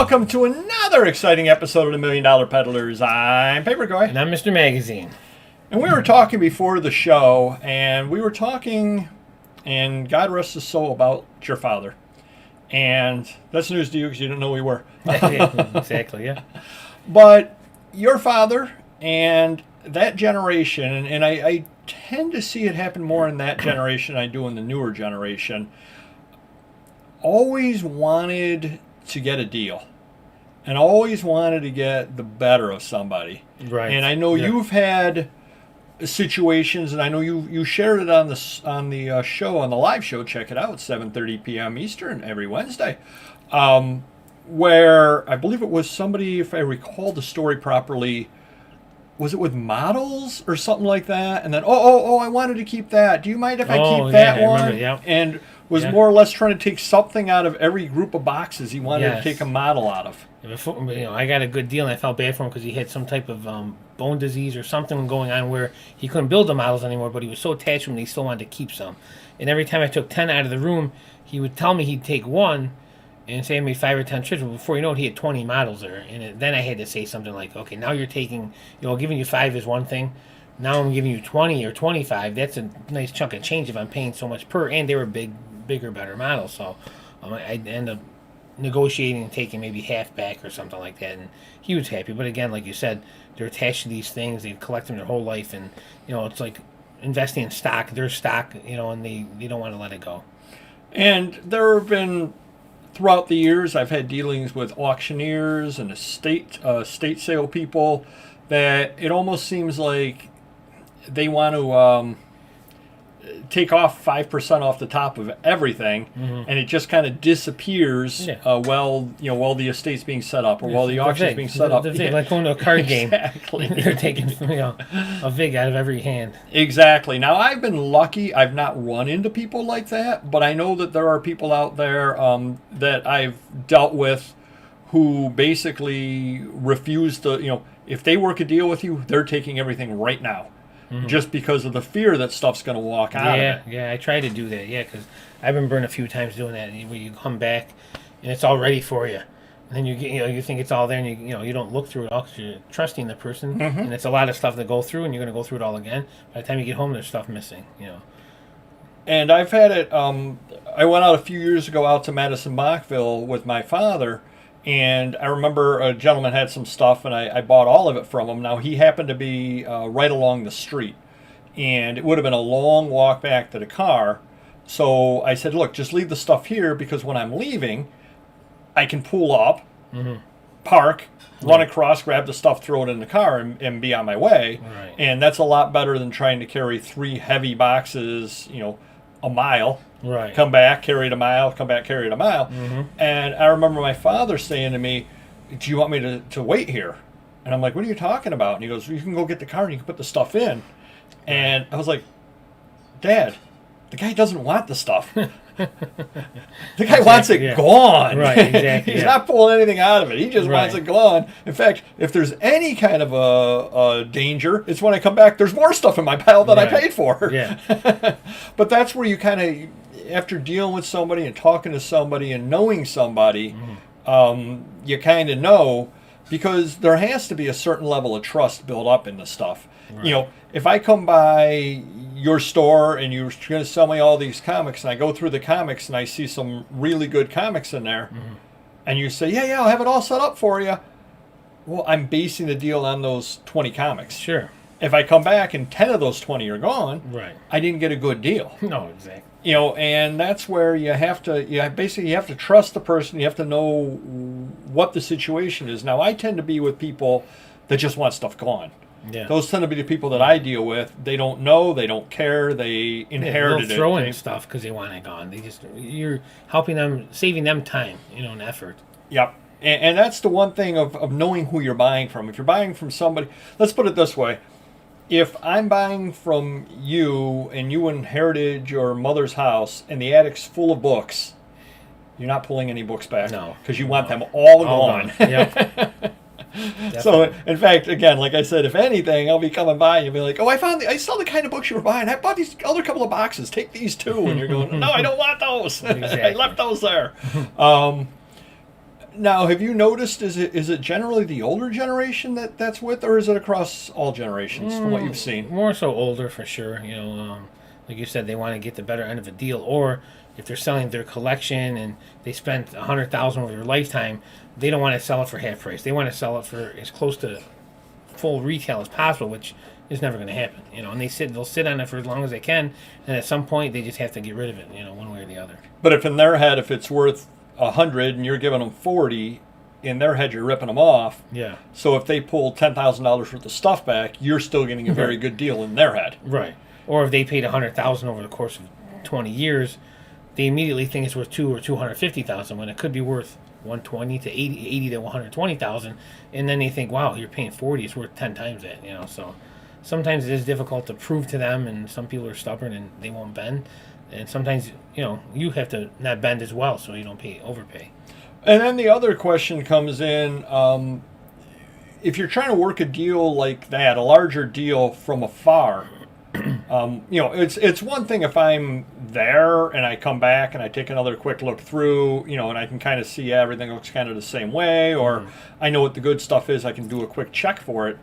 Welcome to another exciting episode of the $1 Million Peddlers. I'm Paper Guy. And I'm Mr. Magazine. And we were talking before the show, and we were talking, and God rest his soul, about your father. And that's news to you because you didn't know we were. Exactly, yeah. But your father and that generation, and I tend to see it happen more in that generation than I do in the newer generation, always wanted to get a deal and always wanted to get the better of somebody. Right. And I know you've had situations, and I know you shared it on the show, on the live show. Check it out, 7:30 p.m. Eastern every Wednesday, where I believe it was somebody, if I recall the story properly, was it with models or something like that? And then, I wanted to keep that. Do you mind if I keep that one? Remember, yeah. And was more or less trying to take something out of every group of boxes he wanted to take a model out of. I got a good deal, and I felt bad for him because he had some type of bone disease or something going on where he couldn't build the models anymore, but he was so attached to them that he still wanted to keep some. And every time I took 10 out of the room, he would tell me he'd take one and say I made 5 or 10 trips, but before you know it, he had 20 models there. And then I had to say something like, okay, now you're taking, giving you 5 is one thing. Now I'm giving you 20 or 25. That's a nice chunk of change if I'm paying so much per. And they were bigger, better models. So I end up negotiating and taking maybe half back or something like that. And he was happy. But again, like you said, they're attached to these things. They collect them their whole life. And, it's like investing in stock. Their stock, and they don't want to let it go. And there have been, throughout the years, I've had dealings with auctioneers and estate sale people that it almost seems like they want to take off 5% off the top of everything, and it just kind of disappears while the estate's being set up or while the auction's being set up. Like going to a card game. Exactly. They're taking a vig out of every hand. Exactly. Now, I've been lucky. I've not run into people like that, but I know that there are people out there that I've dealt with who basically refuse to, if they work a deal with you, they're taking everything right now. Mm-hmm. Just because of the fear that stuff's going to walk out of it. Yeah, I try to do that, because I've been burned a few times doing that, where you come back and it's all ready for you. And then you think it's all there, and you don't look through it all because you're trusting the person, and it's a lot of stuff to go through, and you're going to go through it all again. By the time you get home, there's stuff missing, And I've had it, I went out a few years ago out to Madison Bachville with my father, and I remember a gentleman had some stuff, and I bought all of it from him. Now, he happened to be right along the street, and it would have been a long walk back to the car. So I said, look, just leave the stuff here, because when I'm leaving, I can pull up, park, run across, grab the stuff, throw it in the car, and be on my way. Right. And that's a lot better than trying to carry 3 heavy boxes, a mile. Right. Come back, carry it a mile, come back, carry it a mile. And I remember my father saying to me, do you want me to wait here? And I'm like, what are you talking about? And he goes, well, you can go get the car and you can put the stuff in. And I was like, Dad, the guy doesn't want the stuff. The guy wants it gone. Right, exactly. He's not pulling anything out of it. He just wants it gone. In fact, if there's any kind of a danger, it's when I come back, there's more stuff in my pile that I paid for. Yeah. But that's where you kind of, after dealing with somebody and talking to somebody and knowing somebody, you kind of know, because there has to be a certain level of trust built up in the stuff. Right. If I come by your store and you're going to sell me all these comics, and I go through the comics and I see some really good comics in there, and you say, yeah, I'll have it all set up for you. Well, I'm basing the deal on those 20 comics. Sure. If I come back and 10 of those 20 are gone, I didn't get a good deal. No, exactly. And that's where you have to trust the person. You have to know what the situation is. Now, I tend to be with people that just want stuff gone. Yeah. Those tend to be the people that I deal with. They don't know, they don't care, they inherited they'll throw in stuff because they want it gone. You're helping them, saving them time, and effort. Yep. And that's the one thing of knowing who you're buying from. If you're buying from somebody, let's put it this way. If I'm buying from you and you inherited your mother's house and the attic's full of books, you're not pulling any books back. No. Because you want them all gone. Yep. So, in fact, again, like I said, if anything, I'll be coming by and you'll be like, oh, I saw the kind of books you were buying. I bought these other couple of boxes. Take these too. And you're going, no, I don't want those. Exactly. I left those there. Now, have you noticed, is it generally the older generation that's with, or is it across all generations from what you've seen? More so older for sure. Like you said, they want to get the better end of a deal, or if they're selling their collection and they spent $100,000 over their lifetime, they don't want to sell it for half price. They want to sell it for as close to full retail as possible, which is never going to happen. And they'll sit on it for as long as they can, and at some point they just have to get rid of it. One way or the other. But if in their head, if it's worth 100 and you're giving them 40, in their head you're ripping them off. Yeah. So if they pull $10,000 worth of stuff back, you're still getting a very good deal in their head. Right. Or if they paid $100,000 over the course of 20 years, they immediately think it's worth $250,000 when it could be worth 120 to 80 to 120,000, and then they think, wow, you're paying 40, it's worth 10 times that. So sometimes it is difficult to prove to them, and some people are stubborn and they won't bend. And sometimes, you have to not bend as well so you don't overpay. And then the other question comes in, if you're trying to work a deal like that, a larger deal from afar, it's one thing if I'm there and I come back and I take another quick look through, and I can kind of see everything looks kind of the same way, or I know what the good stuff is, I can do a quick check for it.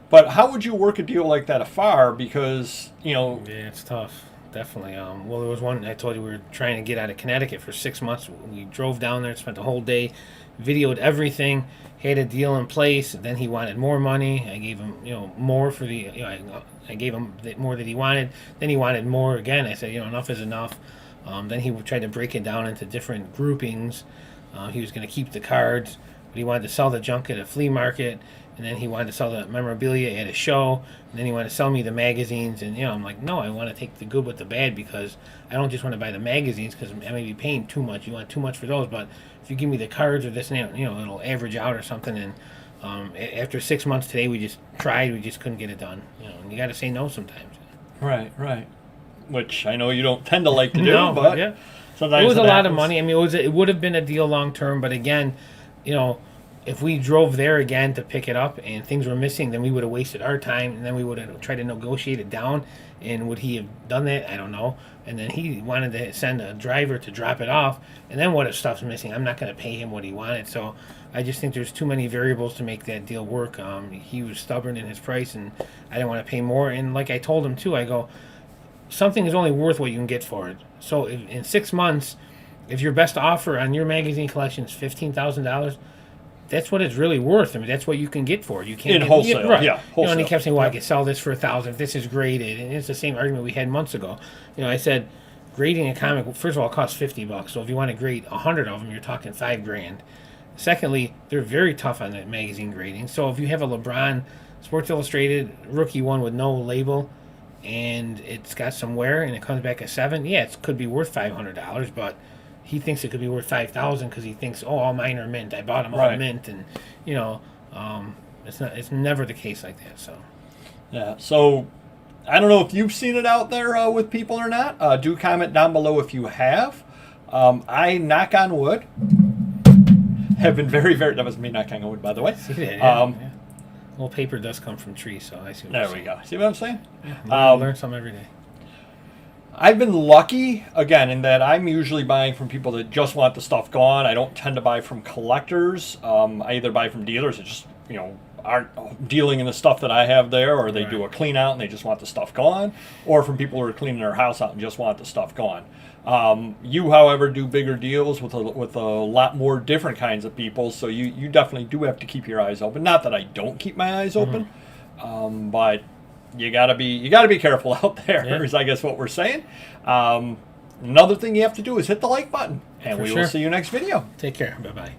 But how would you work a deal like that afar? Because, Yeah, it's tough. Definitely. Well, there was one, I told you we were trying to get out of Connecticut for 6 months. We drove down there, spent the whole day, videoed everything, had a deal in place. And then he wanted more money. I gave him, more for the, I gave him more that he wanted. Then he wanted more again. I said, enough is enough. Then he tried to break it down into different groupings. He was going to keep the cards, but he wanted to sell the junk at a flea market. And then he wanted to sell the memorabilia at a show. And then he wanted to sell me the magazines. And, I'm like, no, I want to take the good with the bad, because I don't just want to buy the magazines because I may be paying too much. You want too much for those. But if you give me the cards or this and that, it'll average out or something. And after 6 months today, we just tried. We just couldn't get it done. And you got to say no sometimes. Right. Which I know you don't tend to like to do, no, but yeah. Sometimes it was a happens. lot of money. I mean, it would have been a deal long term. But again, if we drove there again to pick it up and things were missing, then we would have wasted our time, and then we would have tried to negotiate it down. And would he have done that? I don't know. And then he wanted to send a driver to drop it off. And then what if stuff's missing? I'm not going to pay him what he wanted. So I just think there's too many variables to make that deal work. He was stubborn in his price, and I didn't want to pay more. And like I told him too, I go, something is only worth what you can get for it. So in 6 months, if your best offer on your magazine collection is $15,000, that's what it's really worth. I mean, that's what you can get for it. You can't wholesale, right. yeah. Wholesale. And he kept saying, "Well, I could sell this for $1,000 if this is graded." And it's the same argument we had months ago. I said, grading a comic, first of all, costs $50. So if you want to grade 100 of them, you're talking $5,000. Secondly, they're very tough on that magazine grading. So if you have a LeBron Sports Illustrated rookie one with no label, and it's got some wear, and it comes back a 7, yeah, it could be worth $500, but he thinks it could be worth $5,000 because he thinks, oh, all mine are mint. I bought them all mint, and it's never the case like that. So yeah. So I don't know if you've seen it out there with people or not. Do comment down below if you have. I, knock on wood, have been very, very. That was me knocking on wood, by the way. See that? Yeah. Well, paper does come from trees, so I see. There we go. See what I'm saying? Yeah, learn something every day. I've been lucky, again, in that I'm usually buying from people that just want the stuff gone. I don't tend to buy from collectors. I either buy from dealers that just, aren't dealing in the stuff that I have there, or they do a clean out and they just want the stuff gone, or from people who are cleaning their house out and just want the stuff gone. You, however, do bigger deals with a lot more different kinds of people, so you definitely do have to keep your eyes open. Not that I don't keep my eyes open, but you gotta be careful out there, is I guess what we're saying. Another thing you have to do is hit the like button, and we will see you next video. Take care. Bye-bye.